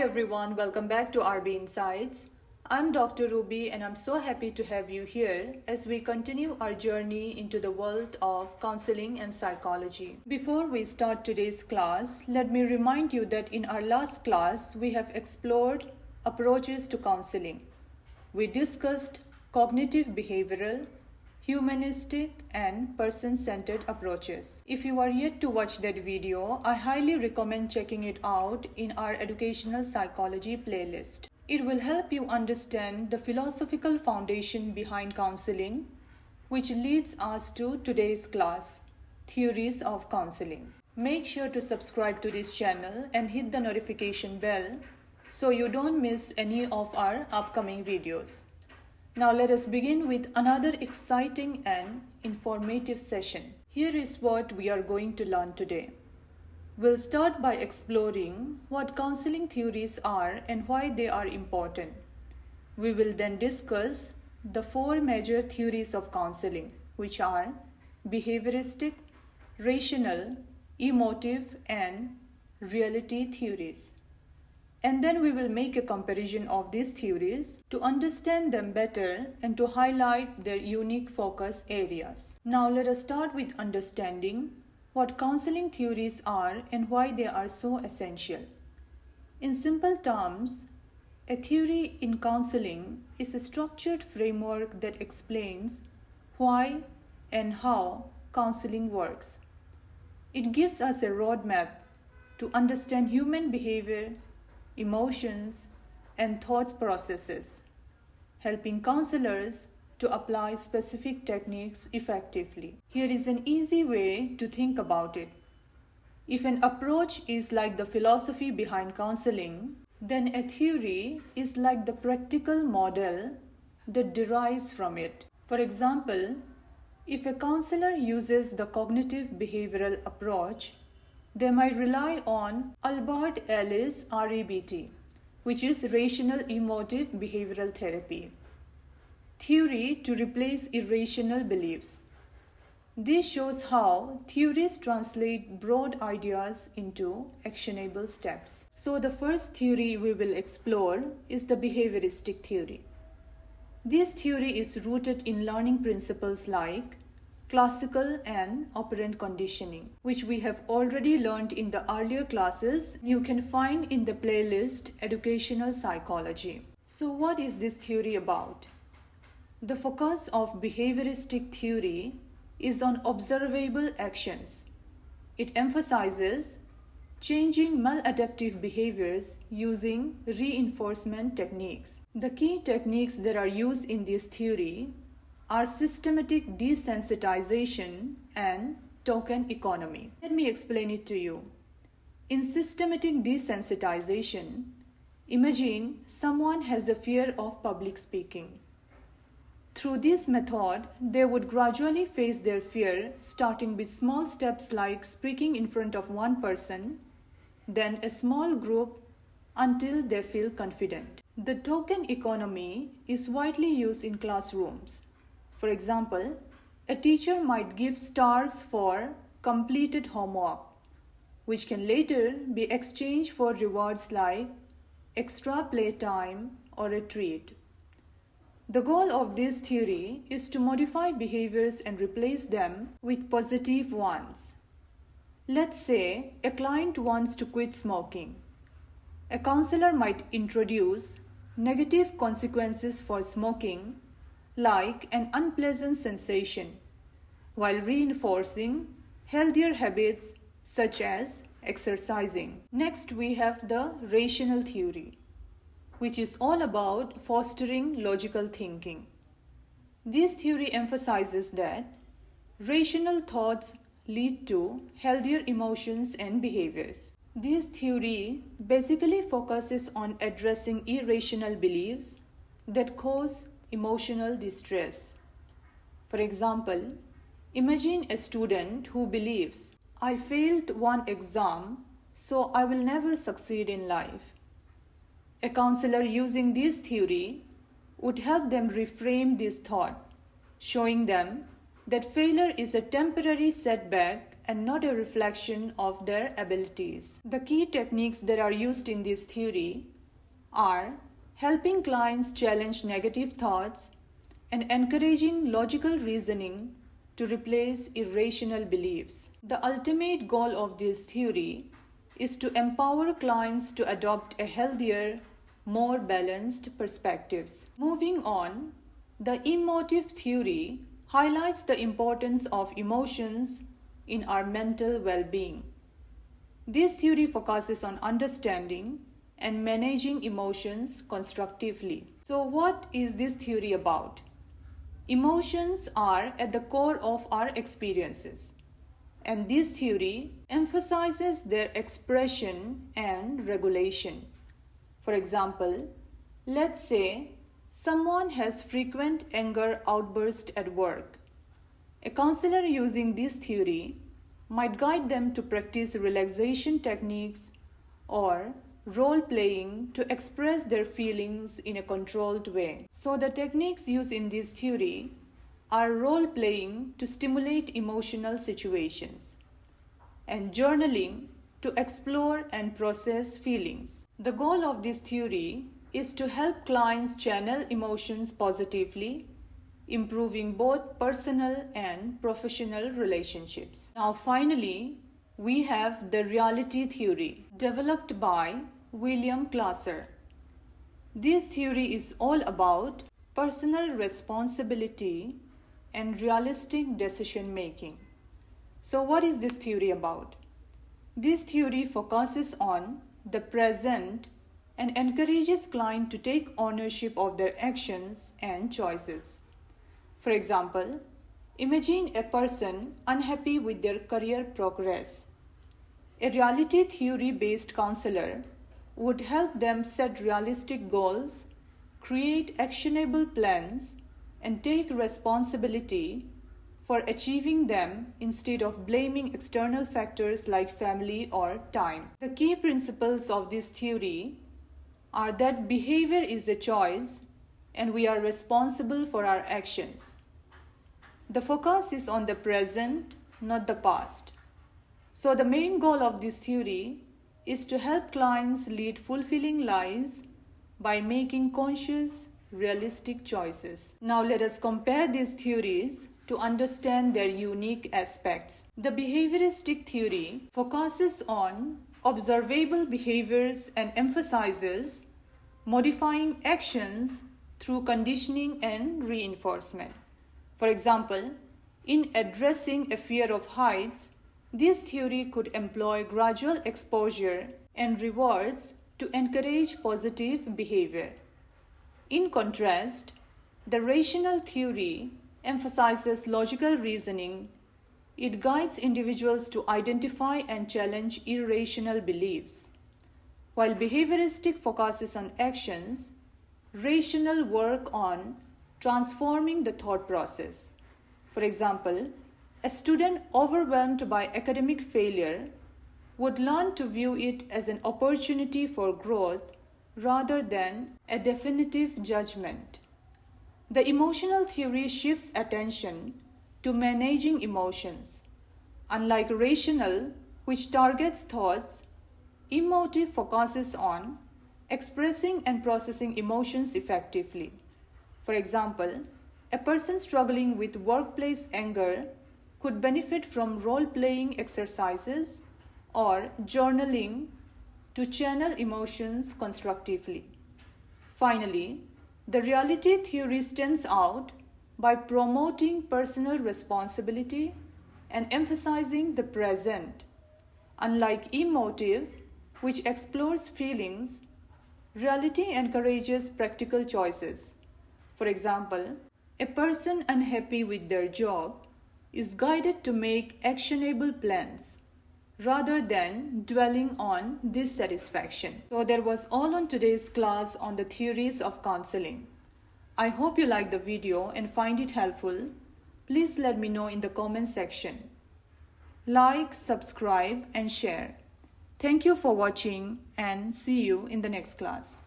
Hi everyone, welcome back to RB Insights. I'm Dr. Ruby and I'm so happy to have you here as we continue our journey into the world of counseling and psychology. Before we start today's class, let me remind you that in our last class we have explored approaches to counseling. We discussed cognitive behavioral, humanistic and person-centered approaches. If you are yet to watch that video, I highly recommend checking it out in our educational psychology playlist. It will help you understand the philosophical foundation behind counseling, which leads us to today's class, Theories of Counseling. Make sure to subscribe to this channel and hit the notification bell so you don't miss any of our upcoming videos. Now let us begin with another exciting and informative session. Here is what we are going to learn today. We'll start by exploring what counseling theories are and why they are important. We will then discuss the four major theories of counseling, which are behavioristic, rational, emotive, and reality theories. And then we will make a comparison of these theories to understand them better and to highlight their unique focus areas. Now let us start with understanding what counseling theories are and why they are so essential. In simple terms, a theory in counseling is a structured framework that explains why and how counseling works. It gives us a roadmap to understand human behavior, emotions, and thought processes, helping counselors to apply specific techniques effectively. Here is an easy way to think about it. If an approach is like the philosophy behind counseling, then a theory is like the practical model that derives from it. For example, if a counselor uses the cognitive behavioral approach, they might rely on Albert Ellis' REBT, which is Rational Emotive Behavioral Therapy theory to replace irrational beliefs. This shows how theories translate broad ideas into actionable steps. So the first theory we will explore is the behavioristic theory. This theory is rooted in learning principles like classical and operant conditioning, which we have already learned in the earlier classes. You can find in the playlist Educational Psychology. So what is this theory about? The focus of behavioristic theory is on observable actions. It emphasizes changing maladaptive behaviors using reinforcement techniques. The key techniques that are used in this theory are systematic desensitization and token economy. Let me explain it to you. In systematic desensitization, imagine someone has a fear of public speaking. Through this method, they would gradually face their fear, starting with small steps like speaking in front of one person, then a small group until they feel confident. The token economy is widely used in classrooms. For example, a teacher might give stars for completed homework, which can later be exchanged for rewards like extra playtime or a treat. The goal of this theory is to modify behaviors and replace them with positive ones. Let's say a client wants to quit smoking. A counselor might introduce negative consequences for smoking, like an unpleasant sensation, while reinforcing healthier habits such as exercising. Next, we have the rational theory, which is all about fostering logical thinking. This theory emphasizes that rational thoughts lead to healthier emotions and behaviors. This theory basically focuses on addressing irrational beliefs that cause emotional distress. For example, imagine a student who believes, "I failed one exam, so I will never succeed in life." A counselor using this theory would help them reframe this thought, showing them that failure is a temporary setback and not a reflection of their abilities. The key techniques that are used in this theory are helping clients challenge negative thoughts and encouraging logical reasoning to replace irrational beliefs. The ultimate goal of this theory is to empower clients to adopt a healthier, more balanced perspectives. Moving on, the emotive theory highlights the importance of emotions in our mental well-being. This theory focuses on understanding and managing emotions constructively. So what is this theory about? Emotions are at the core of our experiences, and this theory emphasizes their expression and regulation. For example, let's say someone has frequent anger outbursts at work. A counselor using this theory might guide them to practice relaxation techniques or role-playing to express their feelings in a controlled way. So the techniques used in this theory are role-playing to stimulate emotional situations and journaling to explore and process feelings. The goal of this theory is to help clients channel emotions positively, improving both personal and professional relationships. Now finally, we have the reality theory developed by William Glasser. This theory is all about personal responsibility and realistic decision making. So what is this theory about? This theory focuses on the present and encourages clients to take ownership of their actions and choices. For example, imagine a person unhappy with their career progress. A reality theory-based counselor would help them set realistic goals, create actionable plans, and take responsibility for achieving them instead of blaming external factors like family or time. The key principles of this theory are that behavior is a choice and we are responsible for our actions. The focus is on the present, not the past. So the main goal of this theory is to help clients lead fulfilling lives by making conscious, realistic choices. Now let us compare these theories to understand their unique aspects. The behavioristic theory focuses on observable behaviors and emphasizes modifying actions through conditioning and reinforcement. For example, in addressing a fear of heights, this theory could employ gradual exposure and rewards to encourage positive behavior. In contrast, the rational theory emphasizes logical reasoning. It guides individuals to identify and challenge irrational beliefs. While behavioristic focuses on actions, rational work on transforming the thought process. For example, a student overwhelmed by academic failure would learn to view it as an opportunity for growth rather than a definitive judgment. The emotional theory shifts attention to managing emotions. Unlike rational, which targets thoughts, emotive focuses on expressing and processing emotions effectively. For example, a person struggling with workplace anger could benefit from role-playing exercises or journaling to channel emotions constructively. Finally, the reality theory stands out by promoting personal responsibility and emphasizing the present. Unlike emotive, which explores feelings, reality encourages practical choices. For example, a person unhappy with their job is guided to make actionable plans rather than dwelling on dissatisfaction. So that was all on today's class on the theories of counseling. I hope you liked the video and find it helpful. Please let me know in the comment section. Like, subscribe and share. Thank you for watching and see you in the next class.